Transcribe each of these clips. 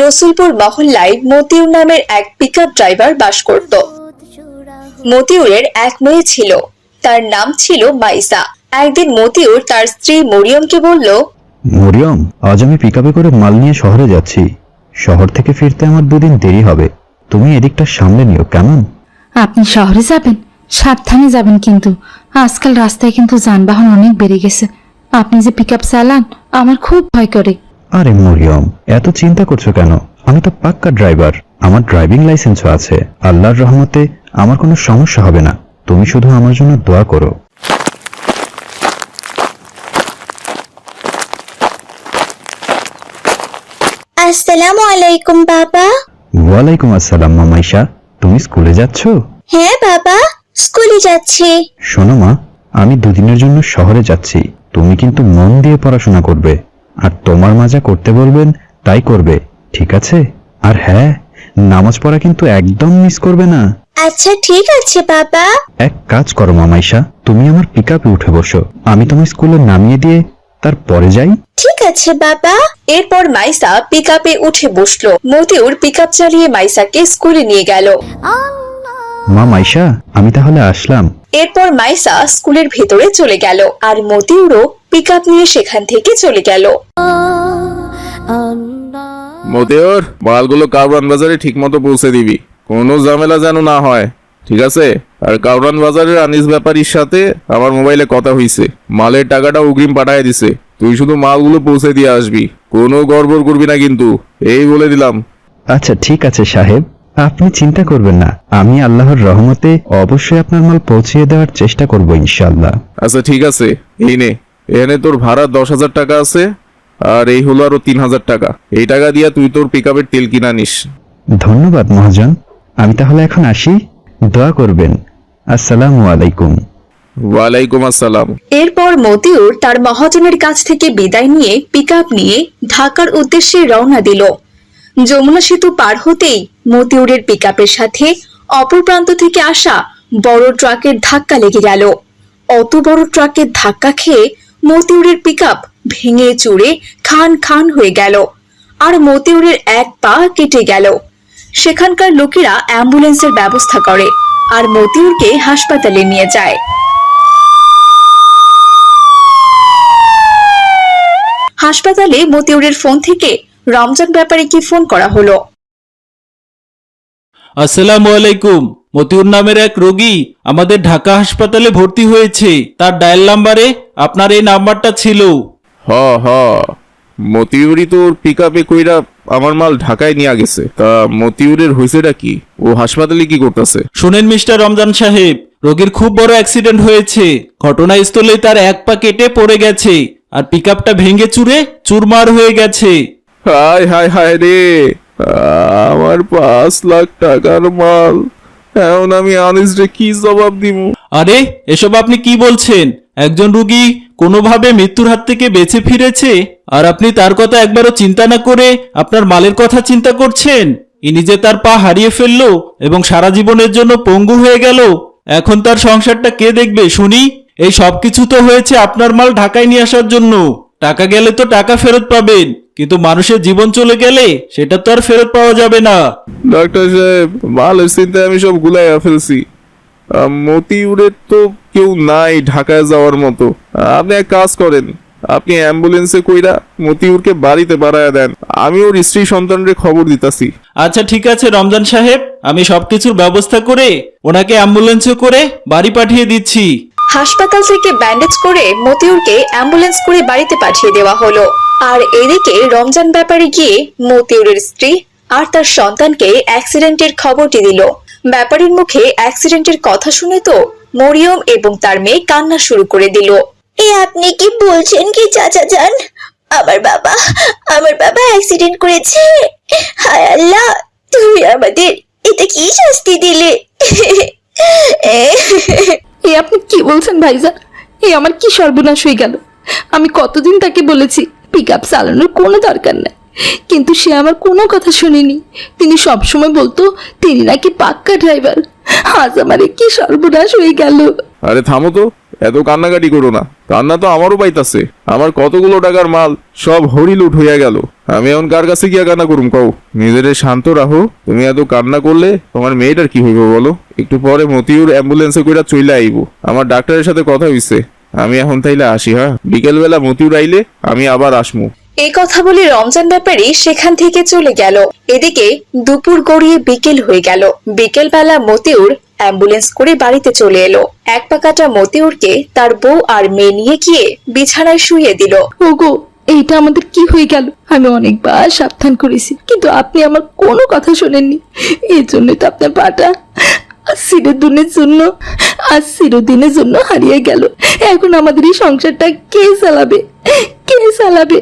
রসুলপুর মহল্লায় মতিউর নামের এক পিকআপ ড্রাইভার বাস করত। মতিউরের এক মেয়ে ছিল, তার নাম ছিল মাইসা। একদিন মতিউর তার স্ত্রী মরিয়মকে বলল, মরিয়ম, আজ আমি পিকআপে করে মাল নিয়ে শহরে যাচ্ছি। শহর থেকে ফিরতে আমার 2 দিন দেরি হবে। তুমি এদিকটা সামলে নিও, কেমন? আপনি শহরে যাবেন, সাবধানে যাবেন, কিন্তু আজকাল রাস্তায় কিন্তু যানবাহন অনেক বেড়ে গেছে। আপনি যে পিকআপ চালান, আমার খুব ভয় করে। আরে মরিয়ম, এত চিন্তা করছো কেন? আমি তো পাক্কা ড্রাইভার, আমার ড্রাইভিং লাইসেন্সও আছে। আল্লাহর রহমতে আমার কোনো সমস্যা হবে না। তুমি শুধু আমার জন্য দোয়া করো। আসসালামু আলাইকুম বাবা। ওয়ালাইকুম আসসালাম মামাইশা, তুমি স্কুলে যাচ্ছ? হ্যাঁ বাবা, স্কুলে যাচ্ছি। শোনো মা, আমি 2 দিনের জন্য শহরে যাচ্ছি। তুমি কিন্তু মন দিয়ে পড়াশোনা করবে, আর তোমার মা যা করতে বলবেন তাই করবে, ঠিক আছে? আর হ্যাঁ, নামাজ পড়া কিন্তু একদম মিস করবে না। আচ্ছা ঠিক আছে বাবা। এক কাজ করো মামাইশা, তুমি আমার পিকআপে উঠে বসো, আমি তোমার স্কুলে নামিয়ে দিয়ে তারপরে যাই। ঠিক আছে বাবা। এরপর মাইসা পিকআপে উঠে বসলো। মতিউর পিকআপ চালিয়ে মাইসাকে স্কুলে নিয়ে গেল। মা মাইশা, আমি তাহলে আসলাম। এরপর মাইসা স্কুলের ভেতরে চলে গেল, আর মতিউরও পিকআপ নিয়ে সেখান থেকে চলে গেল। মতিউর, মালগুলো কাউরান বাজারে ঠিক মতো পৌঁছে দিবি, কোনো ঝামেলা যেন না হয়, ঠিক আছে? আর কাউরান বাজারের আনিস ব্যাপারীর সাথে আমার মোবাইলে কথা হইছে, মালের টাকাটা অগ্রিম পাঠায় দিছে। তুই শুধু মালগুলো পৌঁছে দিয়ে আসবি, কোনো গড়বড় করবি না কিন্তু, এই বলে দিলাম। আচ্ছা ঠিক আছে সাহেব, আপনি চিন্তা করবেন না, আমি আল্লাহর রহমতে অবশ্যই আপনার মাল পৌঁছিয়ে দেওয়ার চেষ্টা করব ইনশাআল্লাহ। আচ্ছা ঠিক আছে, এই নে, এখানে তোর ভাড়া 10,000 টাকা আছে, আর এই হলো আরো 3,000 টাকা। এই টাকা দিয়া তুই তোর পিকআপের তেল কিনা নিস। ধন্যবাদ মহাজন, আমি তাহলে এখন আসি, দোয়া করবেন। আসসালামু আলাইকুম। ওয়ালাইকুম আসসালাম। এরপর মতিউর তার মহাজনের কাছ থেকে বিদায় নিয়ে পিকআপ নিয়ে ঢাকার উদ্দেশ্যে রওনা দিল। যমুনা সেতু পার হতেই মতিউরের পিকআপের সাথে অপর প্রান্ত থেকে আসা বড় ট্রাকের ধাক্কা লেগে গেল। অত বড় ট্রাকের ধাক্কা খেয়ে মতিউরের পিকআপ ভেঙে চুরে খান খান হয়ে গেল, আর মতিউরের এক পা কেটে গেল। সেখানকার লোকেরা অ্যাম্বুলেন্সের ব্যবস্থা করে আর মতিউরকে হাসপাতালে নিয়ে যায়। হাসপাতালে মতিউরের ফোন থেকে রমজান ব্যাপারীকে ফোন করা হলো। আসসালামু আলাইকুম। মতিউর নামের এক রোগী আমাদের ঢাকা হাসপাতালে ভর্তি হয়েছে। তার ডায়াল নাম্বারে আপনার এই নাম্বারটা ছিল। হ হ, মতিউরি তোর পিকআপে কইরা আমার মাল ঢাকায় নিয়ে গেছে। তা মতিউরের হয়েছেটা কি? ও হাসপাতালে কি করতেছে? শুনেন মিস্টার রমজান সাহেব, রোগীর খুব বড় অ্যাক্সিডেন্ট হয়েছে। ঘটনাস্থলে তার এক পা কেটে পড়ে গেছে, আর পিকআপটা ভেঙে চুরে চুরমার হয়ে গেছে। হায় হায় হায় রে, আমার 5 লাখ টাকার মাল, এখন আমি আনিসরে কি জবাব দিব? আরে এসব আপনি কি বলছেন? একজন রোগী কোনোভাবে মৃত্যুর হাত থেকে বেঁচে ফিরেছে, আর আপনি তার কথা একবারও চিন্তা না করে আপনার মালের কথা চিন্তা করছেন। ইনি যে তার পা হারিয়ে ফেললো এবং সারা জীবনের জন্য পঙ্গু হয়ে গেল, এখন তার সংসারটা কে দেখবে শুনি? এই সবকিছু তো হয়েছে আপনার মাল ঢাকায় নিয়ে আসার জন্য। টাকা গেলে তো টাকা ফেরত পাবেন, কিন্তু মানুষের জীবন চলে গেলে সেটা তো আর ফেরত পাওয়া যাবে না। ডাক্তার সাহেব, মালের চিন্তায় আমি সব গুলাইয়া ফেলছি। মতিউরের তো কেউ নাই ঢাকায় যাওয়ার মতো। আপনি এক কাজ করেন, আপনি অ্যাম্বুলেন্সে কইরা মতিউরকে বাড়িতে পাঠায়া দেন, আমি ওর স্ত্রী সন্তানরে খবর দিতাছি। আচ্ছা ঠিক আছে রমজান সাহেব, আমি সবকিছুর ব্যবস্থা করে ওনাকে অ্যাম্বুলেন্সে করে বাড়ি পাঠিয়ে দিচ্ছি। হাসপাতাল থেকে ব্যান্ডেজ করে মতিউরকে অ্যাম্বুলেন্স করে বাড়িতে পাঠিয়ে দেওয়া হলো। আর এদিকে রমজান ব্যাপারী গিয়ে মতিউরের স্ত্রী আর তার সন্তানকে অ্যাক্সিডেন্টের খবরটি দিল। ব্যাপারীর মুখে অ্যাক্সিডেন্টের কথা শুনে তো মরিয়ম এবং তার মেয়ে কান্না শুরু করে দিল। এ আপনি কি বলছেন কি চাচা যান? আমার বাবা অ্যাক্সিডেন্ট করেছে। হায় আল্লাহ, তুমি আমাদের এটা কি শাস্তি দিলে? এ আপনি কি বলছেন ভাইজান? এ আমার কি সর্বনাশ হয়ে গেল! আমি কতদিন তাকে বলেছি পিকআপ চালানোর কোনো দরকার নেই, কিন্তু সে আমার কোনো কথা শুনেনি। তিনি সবসময় বলতো তিনি নাকি পাক্কা ড্রাইভার। আজ আমার কি সর্বনাশ হয়ে গেল! আরে থামো তো, এত কান্নাকাটি করো না, কান্না তো আমারও পাইতাছে। আমার কতগুলো টাকার মাল সব হরিলুট হইয়া গেল। আমি এখন কার কাছে গিয়া কান্না করুম কও? নিজেরে শান্ত রাখো। তুমি এত কান্না করলে তোমার মেয়েটার কি হইব বলো? একটু পরে মতিউর অ্যাম্বুলেন্সে কইরা চইলা আইব। আমার ডাক্তারের সাথে কথা হইছে। আমি এখন তাইলে আসি, হ্যাঁ? বিকেলবেলা মতিউর আইলে আমি আবার আসমু। এই কথা বলে রমজান ব্যাপারী সেখান থেকে চলে গেল। এদিকে দুপুর গড়িয়ে বিকেল হয়ে গেল। বিকেলবেলা মতিউর অ্যাম্বুলেন্স করে বাড়িতে চলে এলো। এক পাকাটা মতিউরকে তার বউ আর মেয়ে নিয়ে গিয়ে বিছানায় শুইয়ে দিল। ওগো, এইটা আমাদের কি হয়ে গেল? আমি অনেকবার সাবধান করেছি, কিন্তু আপনি আমার কোনো কথা শোনেননি। এই জন্যই তো আপনার পাটা আজ চিরদিনের জন্য হারিয়ে গেল। এখন আমাদের এই সংসারটা কে চালাবে? কে চালাবে?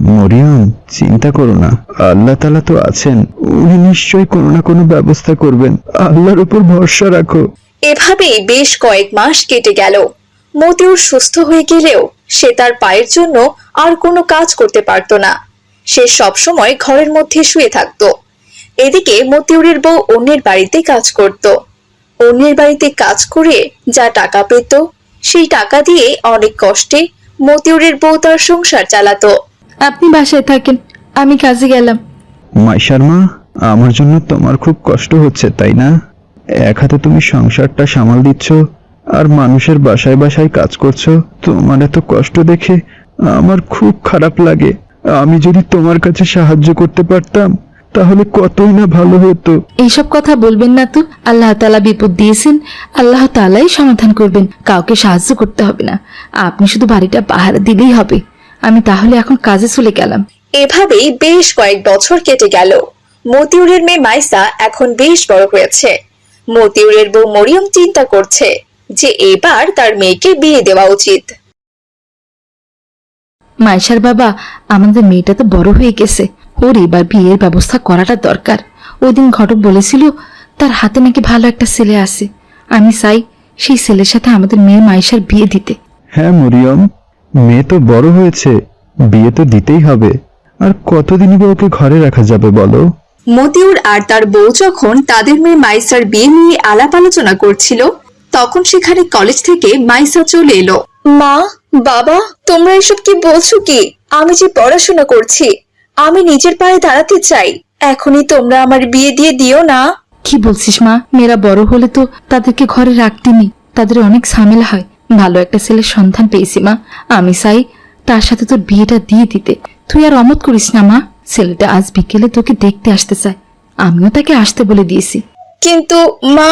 মরিয়ম, চিন্তা করো না, আল্লাহ তাআলা তো আছেন, উনি নিশ্চয়ই কোনো না কোনো ব্যবস্থা করবেন। আল্লাহর উপর ভরসা রাখো। এভাবেই বেশ কয়েক মাস কেটে গেল। মতিউর সুস্থ হয়ে গেলেও সে তার পায়ের জন্য আর কোনো কাজ করতে পারত না। সে সবসময় ঘরের মধ্যে শুয়ে থাকত। এদিকে মতিউরের বউ অন্যের বাড়িতে কাজ করত। অন্যের বাড়িতে কাজ করে যা টাকা পেত, সেই টাকা দিয়ে অনেক কষ্টে মতিউরের বউ তার সংসার চালাতো। আপনি বাসায় থাকেন, আমি কাজে গেলাম। মাইশার মা, আমার জন্য তোমার খুব কষ্ট হচ্ছে তাই না? এক হাতে তুমি সংসারটা সামাল দিচ্ছ আর মানুষের বাসায় বাসায় কাজ করছো। তোমার এত কষ্ট দেখে আমার খুব খারাপ লাগে। আমি যদি তোমার কাছে সাহায্য করতে পারতাম তাহলে কতই না ভালো হতো। এইসব কথা বলবেন না তো। আল্লাহ তাআলা বিপদ দিয়েছেন, আল্লাহ তাআলাই সমাধান করবেন। কাউকে সাহায্য করতে হবে না, আপনি শুধু বাড়িটা পাহারা দিলেই হবে। আমি তাহলে এখন কাজে চলে গেলাম। এভাবেই বেশ কয়েক বছর কেটে গেল। মতিউরের মেয়ে মাইসা এখন বেশ বড় হয়েছে। মতিউরের বউ মরিয়ম চিন্তা করছে যে এবার তার মেয়েকে বিয়ে দেওয়া উচিত। মাইশার বাবা, আমাদের মেয়েটা তো বড় হয়ে গেছে, ওর এবার বিয়ের ব্যবস্থা করাটা দরকার। ওই দিন ঘটক বলেছিল তার হাতে নাকি ভালো একটা ছেলে আছে। আমি চাই সেই ছেলের সাথে আমাদের মেয়ে মাইশার বিয়ে দিতে। হ্যাঁ মরিয়ম, মেয়ে তো বড় হয়েছে, বিয়ে তো দিতেই হবে। আর কতদিনই বা ওকে ঘরে রাখা যাবে বলো? মতিউর আর তার বউ যখন তাদের মেয়ে মাইসার বিয়ে নিয়ে আলাপ আলোচনা করছিল, তখন সেখানে কলেজ থেকে মাইসা চলে এলো। মা, বাবা, তোমরা এসব কি বলছো কি? আমি যে পড়াশোনা করছি, আমি নিজের পায়ে দাঁড়াতে চাই। এখনই তোমরা আমার বিয়ে দিয়ে দিও না। কি বলছিস মা? মেয়েরা বড় হলে তো তাদেরকে ঘরে রাখতে নেই, তাদের অনেক ঝামেলা হয়। ভালো একটা ছেলের সন্ধান পেয়েছি মা, আমি চাই তার সাথে তোর বিয়েটা দিয়ে দিতে। তুই আর অমত করিস না মা, ছেলেটা আজ বিকেলে তোকে দেখতে আসতে চায়। আমিও তাকে আসতে বলে দিয়েছি। কিন্তু মা।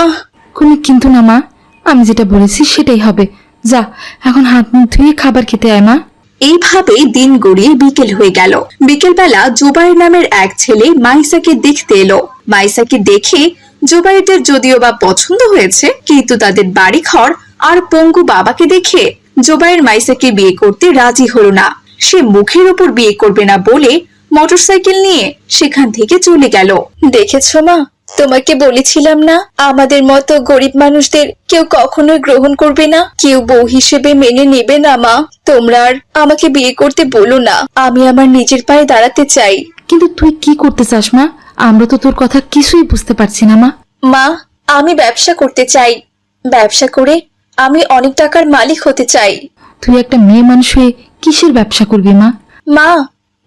কোনো কিন্তু না মা, আমি যেটা বলেছি সেটাই হবে। যা, এখন হাত মুখ ধুয়ে খাবার খেতে আয় মা। এইভাবেই দিন গড়িয়ে বিকেল হয়ে গেল। বিকেলবেলা জুবাইর নামের এক ছেলে মাইসাকে দেখতে এলো। মাইসাকে দেখে জুবাইরদের যদিও বা পছন্দ হয়েছে, কিন্তু তাদের বাড়িঘর আর পঙ্গু বাবাকে দেখে জুবাইর মাইসাকে বিয়ে করতে রাজি হলো না। সে মুখের উপর বিয়ে করবে না বলে মোটরসাইকেল নিয়ে সেখান থেকে চলে গেল। দেখেছো মা, তোমাকে বলেছিলাম না আমাদের মতো গরিব মানুষদের কেউ কখনোই গ্রহণ করবে না, কেউ বউ হিসেবে মেনে নেবে না। মা, তোমরা আর আমাকে বিয়ে করতে বলো না, আমি আমার নিজের পায়ে দাঁড়াতে চাই। কিন্তু তুই কি করতে চাস মা? আমরা তো তোর কথা কিছুই বুঝতে পারছি না মা। মা, আমি ব্যবসা করতে চাই। ব্যবসা করে আমি অনেক টাকার মালিক হতে চাই। তুই একটা মেয়ে মানুষ হয়ে কিসের ব্যবসা করবি মা? মা,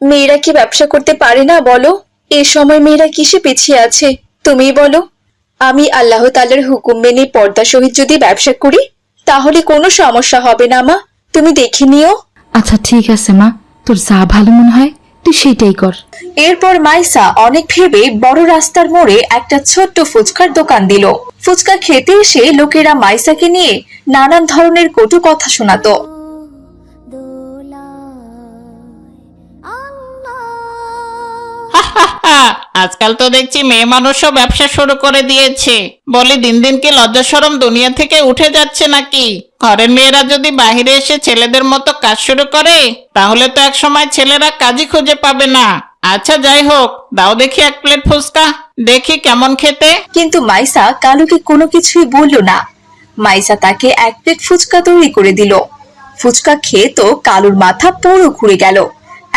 মেয়েরা কি ব্যবসা করতে পারে না বলো? এ সময় মেয়েরা কিসে পিছিয়ে আছে তুমিই বলো। আমি আল্লাহ তাআলার হুকুম মেনে পর্দা সহিত যদি ব্যবসা করি তাহলে কোনো সমস্যা হবে না মা, তুমি দেখে নিও। আচ্ছা ঠিক আছে মা, তোর যা ভালো মনে হয় তুই সেটাই কর। এরপর মাইসা অনেক ভেবে বড় রাস্তার মোড়ে একটা ছোট্ট ফুচকার দোকান দিল। ফুচকা খেতে এসে লোকেরা মাইসাকে নিয়ে নানান ধরনের কটু কথা শোনাতো। আজকাল তো দেখছি মেয়ে মানুষও ব্যবসা শুরু করে দিয়েছে। বলি দিন দিন কি লজ্জা শরম দুনিয়া থেকে উঠে যাচ্ছে নাকি? ঘরের মেয়েরা যদি বাইরে এসে ছেলেদের মতো কাজ শুরু করে তাহলে তো এক সময় ছেলেরা কাজই খুঁজে পাবে না। আচ্ছা যাই হোক, দাও দেখি এক প্লেট ফুচকা, দেখি কেমন খেতে। কিন্তু মাইসা কালুকে কোনো কিছুই বলল না। মাইসা তাকে এক প্লেট ফুচকা তৈরি করে দিল। ফুচকা খেয়ে তো কালুর মাথা পুরো ঘুরে গেল।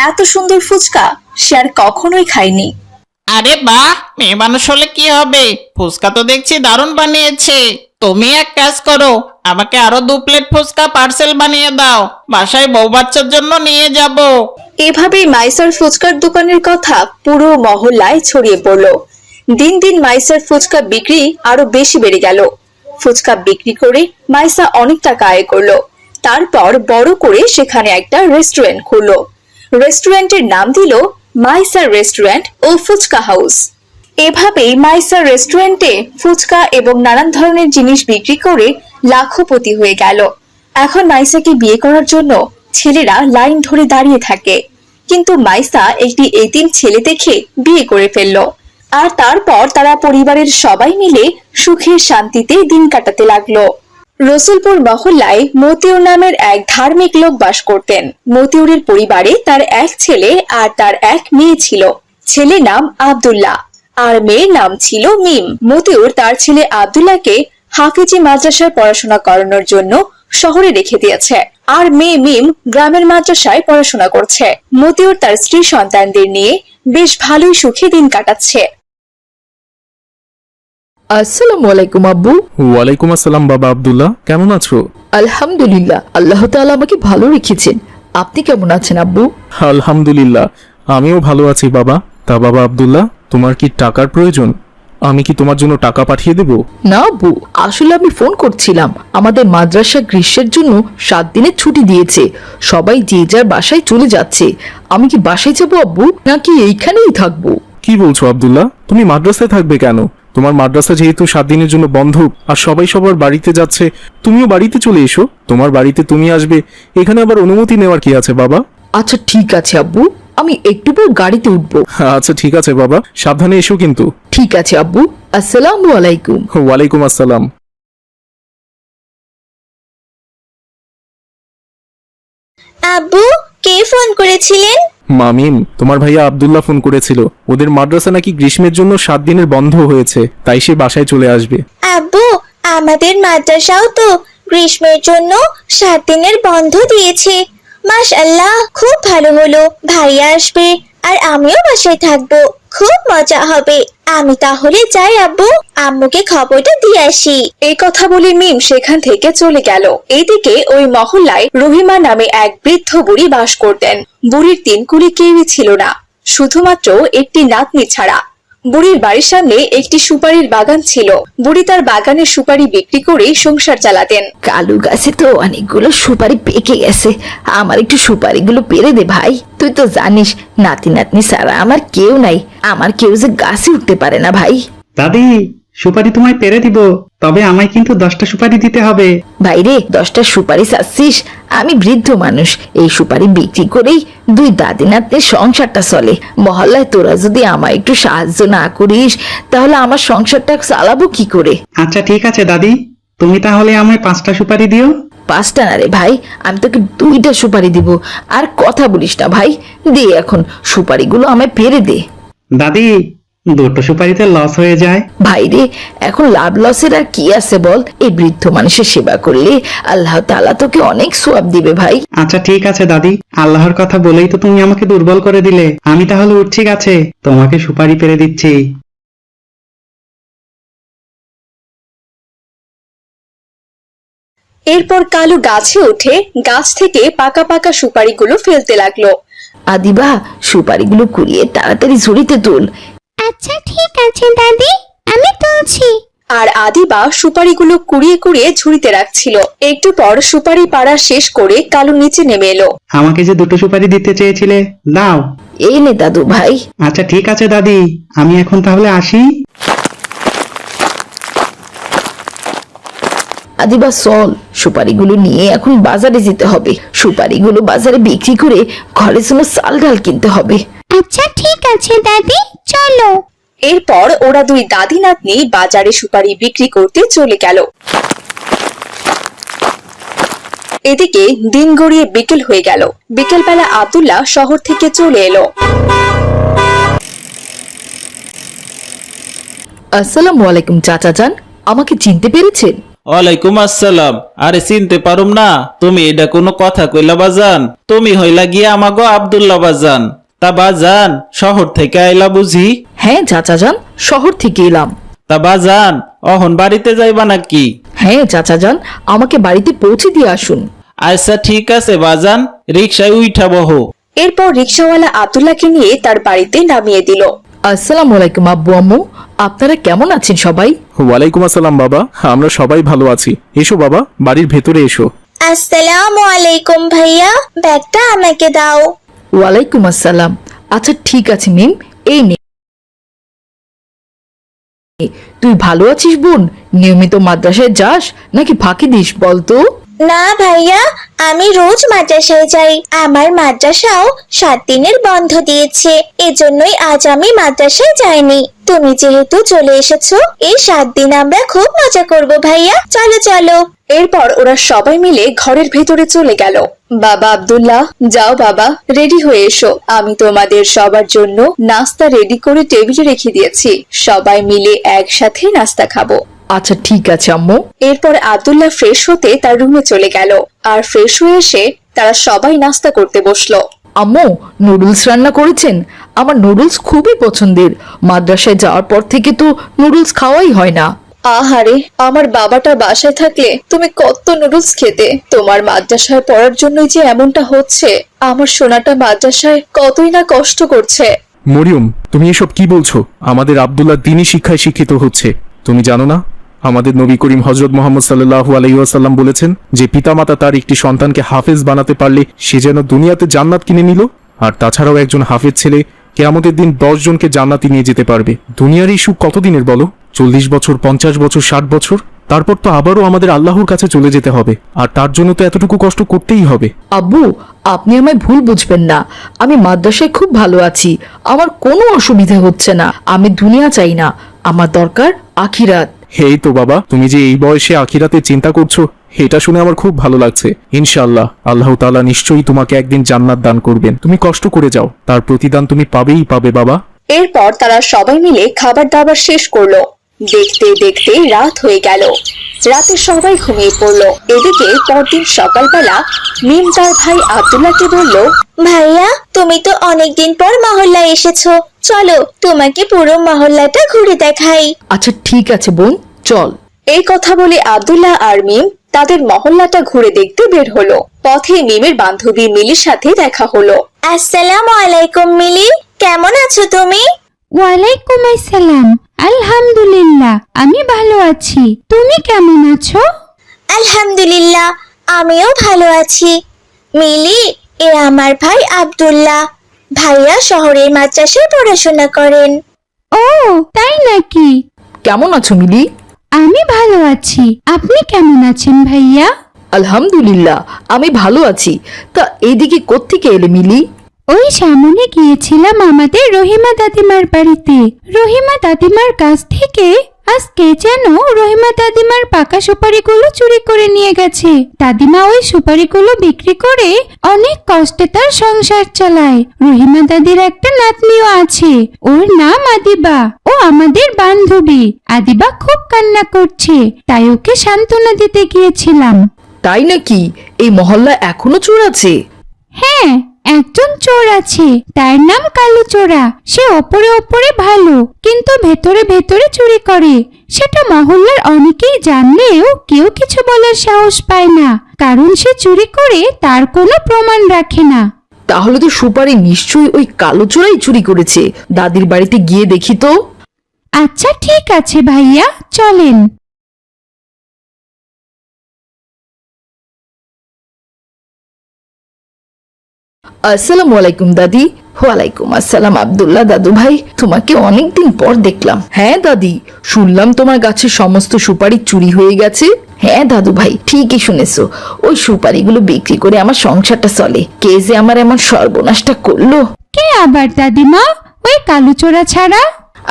এত সুন্দর ফুচকা সে আর কখনোই খায়নি। আরে বাহ, মেয়ে মানুষ হলে কি হবে, ফুচকা তো দেখছি দারুণ বানিয়েছে। তুমি এক কাজ করো, আমাকে আরো 2 প্লেট ফুচকা পার্সেল বানিয়ে দাও, বাসায় বউ বাচ্চার জন্য নিয়ে যাব। এভাবেই মাইসার ফুচকার দোকানের কথা পুরো মহল্লায় ছড়িয়ে পড়ল। দিন দিন মাইসার ফুচকা বিক্রি আরো বেশি বেড়ে গেল। ফুচকা বিক্রি করে মাইসা অনেক টাকা আয় করলো। তারপর বড় করে সেখানে একটা রেস্টুরেন্ট খুললো। রেস্টুরেন্টের নাম দিল মাইসা রেস্টুরেন্ট ও ফুচকা হাউস। এভাবেই মাইসা রেস্টুরেন্টে ফুচকা এবং নানান ধরনের জিনিস বিক্রি করে লাখপতি হয়ে গেল। এখন মাইসাকে বিয়ে করার জন্য ছেলেরা লাইন ধরে দাঁড়িয়ে থাকে, কিন্তু মাইসা একটি এতিম ছেলে দেখে বিয়ে করে ফেললো। আর তারপর তারা পরিবারের সবাই মিলে সুখের শান্তিতে দিন কাটাতে লাগলো। রসুলপুর মহল্লায় মতিউর নামের এক ধার্মিক লোক বাস করতেন। মতিউরের পরিবারে তার এক ছেলে আর তার এক মেয়ে ছিল। ছেলের নাম আব্দুল্লাহ আর মেয়ের নাম ছিল মিম। মতিউর তার ছেলে আব্দুল্লাহকে হাফিজি মাদ্রাসায় পড়াশোনা করানোর জন্য শহরে রেখে দিয়েছে, আর মেয়ে মিম গ্রামের মাদ্রাসায় পড়াশোনা করছে। মতিউর তার স্ত্রী সন্তানদের নিয়ে বেশ ভালোই সুখে দিন কাটাচ্ছে। আসসালামু আলাইকুম আব্বু। ওয়ালাইকুম আসসালাম বাবা আব্দুল্লাহ, কেমন আছো? আলহামদুলিল্লাহ, আল্লাহ তাআলা আমাকে ভালো রেখেছেন। আপনি কেমন আছেন আব্বু? আলহামদুলিল্লাহ, আমিও ভালো আছি বাবা। তা বাবা আব্দুল্লাহ, তোমার কি টাকার প্রয়োজন? আমি কি তোমার জন্য টাকা পাঠিয়ে দেব? না আব্বু, আসলে আমি ফোন করছিলাম। আমাদের মাদ্রাসা গ্রীষ্মের জন্য 7 দিনের ছুটি দিয়েছে। সবাই যে যার বাসায় চলে যাচ্ছে। আমি কি বাসায় যাবো আব্বু, নাকি এইখানেই থাকবো? কি বলছো আব্দুল্লাহ, তুমি মাদ্রাসায় থাকবে কেন? তোমার মাদ্রাসা যেহেতু 7 দিনের জন্য বন্ধ আর সবাই সবার বাড়িতে যাচ্ছে, তুমিও বাড়িতে চলে এসো। তোমার বাড়িতে তুমি আসবে, এখানে আবার অনুমতি নেওয়ার কি আছে বাবা? আচ্ছা ঠিক আছে আব্বু, আমি একটু পর গাড়িতে উঠবো। আচ্ছা ঠিক আছে বাবা, সাবধানে এসো কিন্তু। ঠিক আছে আব্বু, আসসালামু আলাইকুম। ওয়ালাইকুম আসসালাম। আব্বু, কে ফোন করেছিলেন? মামিম, তোমার ভাইয়া আব্দুল্লাহ ফোন করেছিল। ওদের মাদ্রাসা নাকি গ্রীষ্মের জন্য 7 দিনের বন্ধ হয়েছে, তাই সে বাসায় চলে আসবে। আব্বু, আমাদের মাদ্রাসাও তো গ্রীষ্মের জন্য 7 দিনের বন্ধ দিয়েছে। মাশাআল্লাহ, খুব ভালো হলো। ভাইয়া আসবে আর আমিও বাসায় থাকবো, খুব মজা হবে। আমি তাহলে যাই আব্বু, আম্মুকে খবরটা দিয়ে আসি। এই কথা বলে মিম সেখান থেকে চলে গেল। এইদিকে ওই মহল্লায় রহিমা নামে এক বৃদ্ধ বুড়ি বাস করতেন। বুড়ির 3 কুলি কেউই ছিল না, শুধুমাত্র একটি নাতনি ছাড়া। বুড়ির বাড়ির সামনে একটি সুপারির বাগান ছিল। বুড়ি তার বাগানের সুপারি বিক্রি করে সংসার চালাতেন। কালু গাছে তো অনেকগুলো সুপারি পেকে গেছে, আমার একটু সুপারিগুলো পেরে দে ভাই। তুই তো জানিস নাতি নাতনি ছাড়া আমার কেউ নাই, আমার কেউ যে গাছে উঠতে পারে না ভাই। দাদি, সুপারি তোমায় পেরে দিব, তবে আমায় কিন্তু 10টা সুপারি দিতে হবে। ভাইরে, 10টা সুপারি চাচ্ছিস? আমি বৃদ্ধ মানুষ, এই সুপারি বিক্রি করেই 2 দাদি নাতনির সংসারটা চলে। মহল্লায় তোরা যদি আমায় একটু সাহায্য না করিস, তাহলে আমার সংসারটা চালাবো কি করে? আচ্ছা ঠিক আছে দাদি, তুমি তাহলে আমায় 5টা সুপারি দিও। 5টা না রে ভাই, আমি তোকে 2টা সুপারি দিব। আর কথা বলিস না ভাই, দে এখন সুপারিগুলো আমায় পেরে দে। দাদি, 2টো সুপারিতে লস হয়ে যায়। ভাইরে, এখন লাভ লসের আর কি আছে বল? এই বৃদ্ধ মানুষের সেবা করলে আল্লাহ তাআলা তোকে অনেক সওয়াব দিবে ভাই। আচ্ছা ঠিক আছে দাদি, আল্লাহর কথা বলেই তো তুমি আমাকে দুর্বল করে দিলে। আমি তাহলে উঠছি গাছে, তোমাকে সুপারি পেরে দিচ্ছি। এরপর কালু গাছে উঠে গাছ থেকে পাকা পাকা সুপারিগুলো ফেলতে লাগলো। আদিবা, সুপারিগুলো কুড়িয়ে তাড়াতাড়ি ঝুড়িতে তুল। আচ্ছা ঠিক আছে দাদি, আমি তুলছি। আর আদিবা সুপারিগুলো কুড়িয়ে কুড়িয়ে ঝুড়িতে রাখছিল। একটু পর সুপারি পাড়া শেষ করে কালু নিচে নেমে এলো। আমাকে যে 2টো সুপারি দিতে চেয়েছিলে, দাও। এই নে দাদু ভাই। আচ্ছা ঠিক আছে দাদি, আমি এখন তাহলে আসি। আদিবা চল, সুপারিগুলো নিয়ে এখন বাজারে যেতে হবে। সুপারিগুলো বাজারে বিক্রি করে ঘরের জন্য চাল ডাল কিনতে হবে। আচ্ছা ঠিক আছে দাদি, চলো। এরপর ওরা 2 দাদি নাতনি বাজারে সুপারি বিক্রি করতে চলে গেল। এদিকে দিন গড়িয়ে বিকেল হয়ে গেল। বিকেলবেলা আব্দুল্লাহ শহর থেকে চলে এলো। আসসালামু আলাইকুম চাচা যান, আমাকে চিনতে পেরেছেন? ওয়ালাইকুম আসসালাম। আরে চিনতে পারুম না? তুমি এটা কোনো কথা কইলা বাজান? তুমি হইলা গিয়া আমাগো আব্দুল্লাহ বাজান। তা বাজান, শহর থেকে আইলা বুঝি? হ্যাঁ চাচা যান, শহর থেকে এলাম। তা বাজান, অহন বাড়িতে যাইবা নাকি? হ্যাঁ চাচা যান, আমাকে বাড়িতে পৌঁছে দিয়ে আসুন। আচ্ছা ঠিক আছে বাজান, রিক্সায় উঠা বহো। এরপর রিকশাওয়ালা আব্দুল্লাহকে নিয়ে তার বাড়িতে নামিয়ে দিল। আসসালামু আলাইকুম আব্বু আম্মু, আপনারা কেমন আছেন সবাই? ওয়ালাইকুম আসসালাম বাবা, আমরা সবাই ভালো আছি। এসো বাবা, বাড়ির ভেতরে এসো। আসসালামু আলাইকুম ভাইয়া, ব্যাগটা আমাকে দাও। ওয়ালাইকুম আসসালাম। আচ্ছা ঠিক আছে মিম, এই নে। তুই ভালো আছিস বোন? নিয়মিত মাদ্রাসায় যাস নাকি ফাঁকি দিস বলতো? না ভাইয়া, আমি রোজ মাদ্রাসায় যাই। আমার মাদ্রাসাও 7 দিনের বন্ধ দিয়েছে, এজন্যই আজ আমি মাদ্রাসায় যাইনি। তুমি যেহেতু চলে এসেছো, এই 7 দিন আমরা খুব মজা করব ভাইয়া। চলো চলো। এরপর ওরা সবাই মিলে ঘরের ভেতরে চলে গেল। বাবা আব্দুল্লাহ, যাও বাবা, রেডি হয়ে এসো। আমি তোমাদের সবার জন্য নাস্তা রেডি করে টেবিলে রেখে দিয়েছি। সবাই মিলে একসাথে নাস্তা খাবো। আচ্ছা ঠিক আছে আম্মু। এরপর আব্দুল্লাহ ফ্রেশ হতে তার রুমে চলে গেল। আর ফ্রেশ হয়ে এসে তারা সবাই নাস্তা করতে বসলো। আম্মু নুডলস রান্না করেছেন? আমার নুডলস খুবই পছন্দের। মাদ্রাসায় যাওয়ার পর থেকে তো নুডলস খাওয়াই হয় না। আহারে, আমার বাবাটা বাসায় থাকলে তুমি কত নুডলস খেতে। তোমার মাদ্রাসায় পড়ার জন্যই যে এমনটা হচ্ছে। আমার সোনাটা মাদ্রাসায় কতই না কষ্ট করছে। মরিয়ম, তুমি এসব কি বলছো? আমাদের আব্দুল্লাহ দ্বীনি শিক্ষায় শিক্ষিত হচ্ছে। তুমি জানো না, আমাদের নবী করিম হযরত মুহাম্মদ সাল্লাল্লাহু আলাইহি ওয়াসাল্লাম বলেছেন যে পিতামাতা তার একটি সন্তানকে হাফেজ বানাতে পারলে সে যেন দুনিয়াতে জান্নাত কিনে নিল। আর তাছাড়াও একজন হাফেজ ছেলে কিয়ামতের দিন 10 জনকে জান্নাতে নিয়ে যেতে পারবে। দুনিয়ার এই সুখ কতদিনের বলো? 40 বছর, 50 বছর, 60 বছর, তারপর তো আবারও আমাদের আল্লাহর কাছে চলে যেতে হবে। আর তার জন্য তো এতটুকু কষ্ট করতেই হবে। আব্বু, আপনি আমায় ভুল বুঝবেন না। আমি মাদ্রাসায় খুব ভালো আছি, আমার কোনো অসুবিধা হচ্ছে না। আমি দুনিয়া চাই না, আমার দরকার আখিরাত। এই তো বাবা, তুমি যে এই বয়সে আখিরাতে চিন্তা করছো, এটা শুনে আমার খুব ভালো লাগছে। ইনশাআল্লাহ আল্লাহ তাআলা নিশ্চয়ই তোমাকে একদিন জান্নাত দান করবেন। তুমি কষ্ট করে যাও, তার প্রতিদান তুমি পাবেই পাবে বাবা। এরপর তারা সবাই মিলে খাবার দাবার শেষ করলো। দেখতে দেখতে রাত হয়ে গেল। রাতে সবাই ঘুমিয়ে পড়লো। এদিকে পরদিন সকালবেলা মিম তার ভাই আব্দুল্লাহকে বলল, ভাইয়া, তুমি তো অনেকদিন পর মহল্লায় এসেছো, চলো তোমাকে পুরো মহল্লাটা ঘুরে দেখাই। আচ্ছা ঠিক আছে বোন, চল। এই কথা বলে আব্দুল্লাহ আর মিম তাদের মহল্লাটা ঘুরে দেখতে বের হলো। পথে মিমের বান্ধবী মিলির সাথে দেখা হলো। আসসালামু আলাইকুম মিলি, কেমন আছো তুমি? ওয়ালাইকুম আসসালাম। আলহামদুলিল্লাহ, আমি ভালো আছি। তুমি কেমন আছো? আলহামদুলিল্লাহ, আমিও ভালো আছি। মিলি, এ আমার ভাই আব্দুল্লাহ। ভাইয়া শহরের মাদ্রাসায় পড়াশোনা করেন। ও তাই নাকি? কেমন আছো মিলি? আমি ভালো আছি। আপনি কেমন আছেন ভাইয়া? আলহামদুলিল্লাহ, আমি ভালো আছি। তা এইদিকে কোত্থেকে এলে মিলি? ওই সামনে গিয়েছিলাম আমাদের রহিমা দাদিমার বাড়িতে। রহিমা দাদিমার কাছ থেকে আজকে যেন রহিমা দাদিমার পাকা সুপারিগুলো চুরি করে নিয়ে গেছে। দাদিমা ওই সুপারিগুলো বিক্রি করে অনেক কষ্টে তার সংসার চালায়। রহিমা দাদির একটা নাতনিও আছে, ওর নাম আদিবা। ও আমাদের বান্ধবী। আদিবা খুব কান্না করছে, তাই ওকে সান্ত্বনা দিতে গিয়েছিলাম। তাই নাকি? এই মহল্লা এখনো চোর আছে? হ্যাঁ, একজন চোর আছে, তার নাম কালো চোরা। সে ওপরে ওপরে ভালো, কিন্তু ভেতরে ভেতরে চুরি করে। সেটা মহল্লার অনেকেই জানলেও কেউ কিছু বলার সাহস পায় না, কারণ সে চুরি করে তার কোনো প্রমাণ রাখে না। তাহলে তো সুপারি নিশ্চয়ই ওই কালো চোরাই চুরি করেছে। দাদির বাড়িতে গিয়ে দেখি তো। আচ্ছা ঠিক আছে ভাইয়া, চলেন। আসসালামু আলাইকুম দাদি। ওয়ালাইকুম আসসালাম আব্দুল্লাহ দাদু ভাই, তোমাকে অনেকদিন পর দেখলাম। হ্যাঁ দাদি, শুনলাম তোমার গাছের সমস্ত সুপারি চুরি হয়ে গেছে। হ্যাঁ দাদু ভাই, ঠিকই শুনেছো। ওই সুপারিগুলো বিক্রি করে আমার সংসারটা চলে। কে যে আমার এমন সর্বনাশটা করলো। কে আবার দাদিমা? ওই কালো চোরা ছাড়া?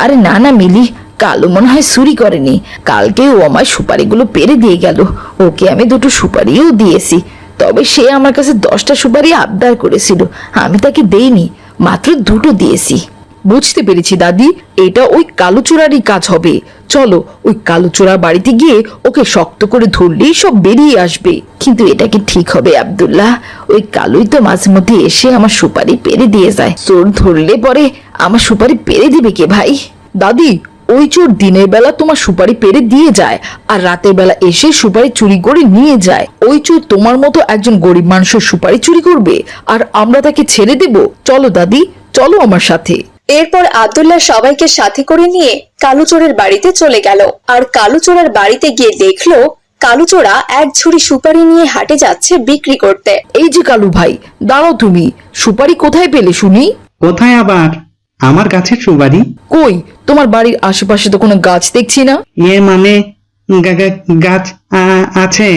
আরে না না মিলি, কালো মনে হয় চুরি করেনি। কালকে ও আমার সুপারিগুলো পেরে দিয়ে গেল। ওকে আমি 2টো সুপারিও দিয়েছি, তবে সে আমার কাছে 10টা সুপারি আবদার করেছিল। আমি তাকে দেইনি, মাত্র 2টো দিয়েছি। বুঝতে পেরেছি দাদি, এটা ওই কালো চোরারই কাজ হবে। চলো ওই কালো চোরার বাড়িতে গিয়ে ওকে শক্ত করে ধরলেই সব বেরিয়ে আসবে। কিন্তু এটা কি ঠিক হবে আব্দুল্লাহ? ওই কালোই তো মাঝে মধ্যে এসে আমার সুপারি পেরে দিয়ে যায়। চোর ধরলে পরে আমার সুপারি পেরে দিবে কে ভাই? দাদি, ওই চোর দিনের বেলা তোমার সুপারি পেরে দিয়ে যায় আর রাতের বেলা এসে সুপারি চুরি করে নিয়ে যায়। ওই চোর তোমার মতো একজন গরিব মানুষের সুপারি চুরি করবে আর আমরা তাকে ছেড়ে দেব? চলো দাদি, চলো আমার সাথে। এরপর আব্দুল্লাহ সবাইকে সাথে করে নিয়ে কালুচোরের বাড়িতে চলে গেল। আর কালুচোরার বাড়িতে গিয়ে দেখলো কালুচোরা এক ঝুড়ি সুপারি নিয়ে হাটে যাচ্ছে বিক্রি করতে। এই যে কালু ভাই, দাঁড়াও, তুমি সুপারি কোথায় পেলে শুনি? কোথায় আবার? আমার গাছের সুপারি? কই, তোমার বাড়ির আশেপাশে তো কোনো গাছ দেখছি না। মানে গাছ আছে।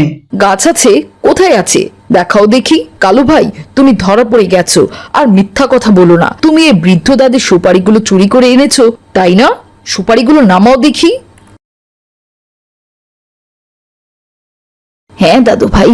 গাছ আছে? কোথায় আছে দেখাও দেখি। কালু ভাই, তুমি ধরা পড়ে গেছো। আর মিথ্যা কথা বলো না। তুমি এই বৃদ্ধ দাদির সুপারিগুলো চুরি করে এনেছো, তাই না? সুপারিগুলো নামাও দেখি। হ্যাঁ দাদু ভাই,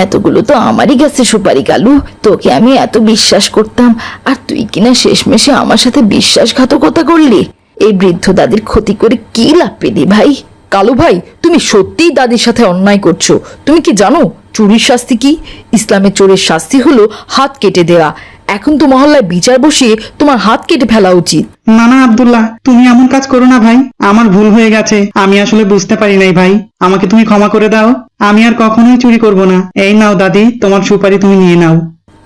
এতগুলো তো আমারই গাছে সুপারি। কালু, তোকে আমি এত বিশ্বাস করতাম আর তুই কিনা শেষমেশে আমার সাথে বিশ্বাসঘাতকতা করলি। এই বৃদ্ধ দাদির ক্ষতি করে কি লাভ পেলি ভাই? কালু ভাই, তুমি সত্যিই দাদির সাথে অন্যায় করছো। তুমি কি জানো চুরির শাস্তি কি? ইসলামের চোরের শাস্তি হলো হাত কেটে দেওয়া। এখন তো মহল্লায় বিচার বসিয়ে তোমার হাত কেটে ফেলা উচিত। না না আব্দুল্লাহ, তুমি এমন কাজ করো না ভাই। আমার ভুল হয়ে গেছে, আমি আসলে বুঝতে পারি নাই ভাই। আমাকে তুমি ক্ষমা করে দাও। আমি আর কখনোই চুরি করব না। এই নাও দাদি, তোমার সুপারি তুমি নিয়ে নাও।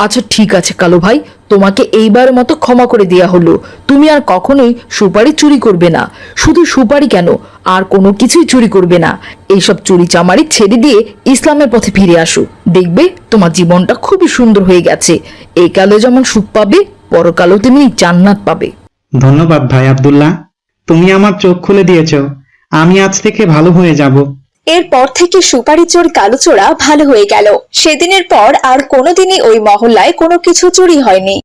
আচ্ছা ঠিক আছে কালু ভাই, তোমাকে এইবার মতো ক্ষমা করে দেয়া হলো। তুমি আর কখনোই সুপারি চুরি করবে না। শুধু সুপারি কেন, আর কোনো কিছুই চুরি করবে না। এইসব চুরি চামারি ছেড়ে দিয়ে ইসলামের পথে ফিরে আসো। দেখবে তোমার জীবনটা খুবই সুন্দর হয়ে গেছে। এই কালে যেমন সুখ পাবে, পরকালেও তুমি জান্নাত পাবে। ধন্যবাদ ভাই আব্দুল্লাহ, তুমি আমার চোখ খুলে দিয়েছো। আমি আজ থেকে ভালো হয়ে যাব। এরপর থেকে সুপারি চোর কালুচোরা ভালো হয়ে গেল। সেদিনের পর আর কোনোদিনই ওই মহল্লায় কোনো কিছু চুরি হয়নি।